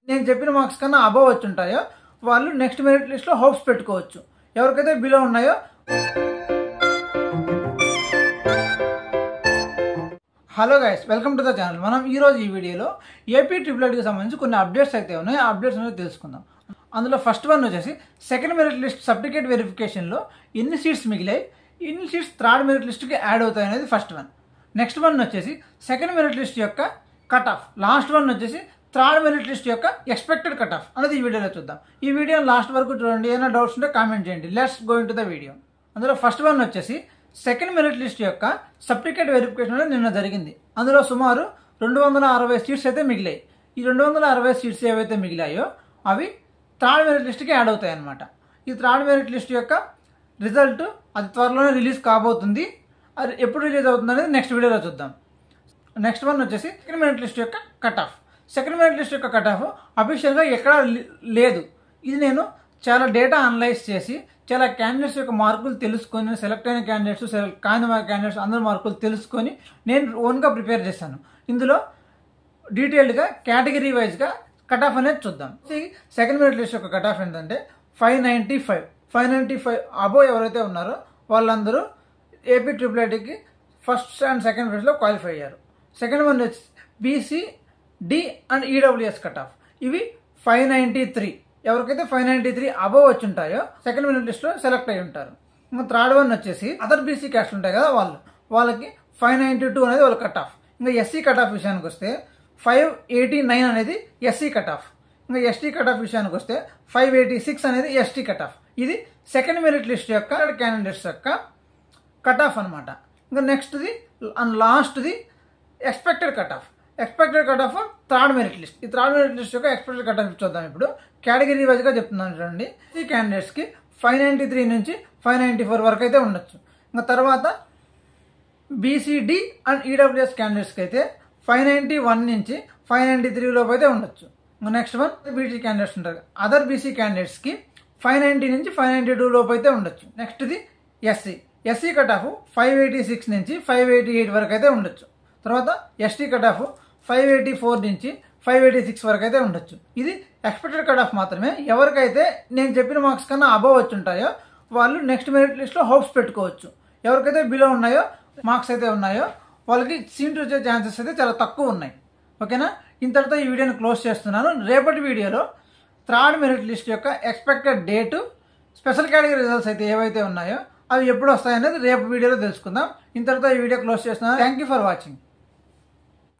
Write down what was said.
నేను చెప్పిన మార్క్స్ కన్నా అబవ్ వచ్చి ఉంటాయో వాళ్ళు నెక్స్ట్ మెరిట్ లిస్ట్లో హోప్స్ పెట్టుకోవచ్చు. ఎవరికైతే బిలో ఉన్నాయో hello guys, welcome to the channel. మనం ఈరోజు ఈ వీడియోలో ఏపీ ట్రిపుల్ సంబంధించి కొన్ని అప్డేట్స్ అయితే ఉన్నాయి. ఆ అప్డేట్స్ అనేది తెలుసుకుందాం. అందులో ఫస్ట్ వన్ వచ్చేసి సెకండ్ మెరిట్ లిస్ట్ సర్టిఫికేట్ వెరిఫికేషన్లో ఎన్ని సీట్స్ మిగిలాయి, ఎన్ని సీట్స్ థర్డ్ మెరిట్ లిస్ట్కి యాడ్ అవుతాయి అనేది ఫస్ట్ వన్. నెక్స్ట్ వన్ వచ్చేసి సెకండ్ మెరిట్ లిస్ట్ యొక్క కట్ ఆఫ్. లాస్ట్ వన్ వచ్చేసి థర్డ్ మెరిట్ లిస్ట్ యొక్క ఎక్స్పెక్టెడ్ కట్ ఆఫ్ అనేది ఈ వీడియోలో చూద్దాం. ఈ వీడియో లాస్ట్ వరకు చూడండి. ఏమైనా డౌట్స్ ఉంటే కామెంట్ చేయండి. Let's go in to the video. అందులో ఫస్ట్ వన్ వచ్చేసి సెకండ్ మెరిట్ లిస్ట్ యొక్క సర్టిఫికేట్ వెరిఫికేషన్ అనేది నిన్న జరిగింది. అందులో సుమారు 260 సీట్స్ అయితే మిగిలాయి. ఈ 260 సీట్స్ ఏవైతే మిగిలాయో అవి థర్డ్ మెరిట్ లిస్ట్కి యాడ్ అవుతాయి అన్నమాట. ఈ థర్డ్ మెరిట్ లిస్ట్ యొక్క రిజల్ట్ అది త్వరలోనే రిలీజ్ కాబోతుంది. అది ఎప్పుడు రిలీజ్ అవుతుంది అనేది నెక్స్ట్ వీడియోలో చూద్దాం. నెక్స్ట్ వన్ వచ్చేసి సెకండ్ మెరిట్ లిస్ట్ యొక్క cut of. Second merit list యొక్క కట్ ఆఫ్ అఫీషియల్గా ఎక్కడా లేదు. ఇది నేను చాలా డేటా అనలైజ్ చేసి చాలా క్యాండిడేట్స్ యొక్క మార్కులు తెలుసుకొని, సెలెక్ట్ అయిన క్యాండిడేట్స్, సెలెక్ట్ కాని క్యాండిడేట్స్ అందరి మార్కులు తెలుసుకొని నేను ఓన్గా ప్రిపేర్ చేశాను. ఇందులో డీటెయిల్డ్గా కేటగిరీ వైజ్గా కట్ ఆఫ్ అనేది చూద్దాం. సెకండ్ మెరిట్ లిస్ట్ యొక్క కట్ ఆఫ్ ఏంటంటే 595 అబోవ్ ఎవరైతే ఉన్నారో వాళ్ళందరూ ఏపీ ట్రిపుల్ ఐటీకి ఫస్ట్ అండ్ సెకండ్ ఫేజ్లో క్వాలిఫై అయ్యారు. సెకండ్ వన్ వచ్చి BC, D and EWS cut off. ఇవి 593. ఎవరికైతే 593 అబోవ్ వచ్చి ఉంటాయో సెకండ్ మెరిట్ లిస్ట్లో సెలెక్ట్ అయి ఉంటారు. ఇంకా థర్డ్ వన్ వచ్చేసి అదర్ బీసీ క్యాస్ట్ ఉంటాయి కదా, వాళ్ళకి 592 అనేది వాళ్ళ కట్ ఆఫ్. ఇంకా ఎస్సీ కట్ ఆఫ్ విషయానికి వస్తే 589 అనేది ఎస్సీ కట్ ఆఫ్. ఇంకా ఎస్టీ కట్ ఆఫ్ విషయానికి వస్తే 586 అనేది ఎస్టీ కట్ ఆఫ్. ఇది సెకండ్ మెరిట్ లిస్ట్ యొక్క క్యాండిడేట్స్ యొక్క కట్ ఆఫ్ అనమాట. ఇంకా నెక్స్ట్ది అండ్ లాస్ట్ది expected cut off. Expected cut off third merit list. ఈ థర్డ్ మెరిట్ లిస్ట్ యొక్క ఎక్స్పెక్టెడ్ కట్ ఆఫ్ చూద్దాం. ఇప్పుడు కేటగిరీ వైజ్గా చెప్తున్నాను చూడండి. ఈ క్యాండిడేట్స్కి 593 నుంచి 594 వరకు అయితే ఉండొచ్చు. ఇంకా తర్వాత బీసీడీ అండ్ ఈడబ్ల్యూఎస్ క్యాండిడేట్స్కి అయితే 591 నుంచి 593 లోపు అయితే ఉండొచ్చు. నెక్స్ట్ వన్ బీసీ క్యాండిడేట్స్ ఉంటారు. అదర్ బీసీ క్యాండిడేట్స్కి 590 నుంచి 592 లోపు అయితే ఉండొచ్చు. నెక్స్ట్ది ఎస్సీ కట్ ఆఫ్ 586 నుంచి 588 వరకు అయితే ఉండొచ్చు. తర్వాత ఎస్టీ కట్ ఆఫ్ 584 నుంచి 586 వరకు అయితే ఉండొచ్చు. ఇది ఎక్స్పెక్టెడ్ కట్ ఆఫ్ మాత్రమే. ఎవరికైతే నేను చెప్పిన మార్క్స్ కన్నా అబవ్ వచ్చి ఉంటాయో వాళ్ళు నెక్స్ట్ మెరిట్ లిస్ట్లో హోప్స్ పెట్టుకోవచ్చు. ఎవరికైతే బిలో ఉన్నాయో మార్క్స్ అయితే ఉన్నాయో వాళ్ళకి సీట్ వచ్చే ఛాన్సెస్ అయితే చాలా తక్కువ ఉన్నాయి. ఓకేనా? ఇంతటితో ఈ వీడియోని క్లోజ్ చేస్తున్నాను. రేపటి వీడియోలో థర్డ్ మెరిట్ లిస్ట్ యొక్క expected date, special category results అయితే ఏవైతే ఉన్నాయో అవి ఎప్పుడు వస్తాయనేది రేపు వీడియోలో తెలుసుకుందాం. ఇంతటితో ఈ వీడియో క్లోజ్ చేస్తున్నాను. Thank you for watching.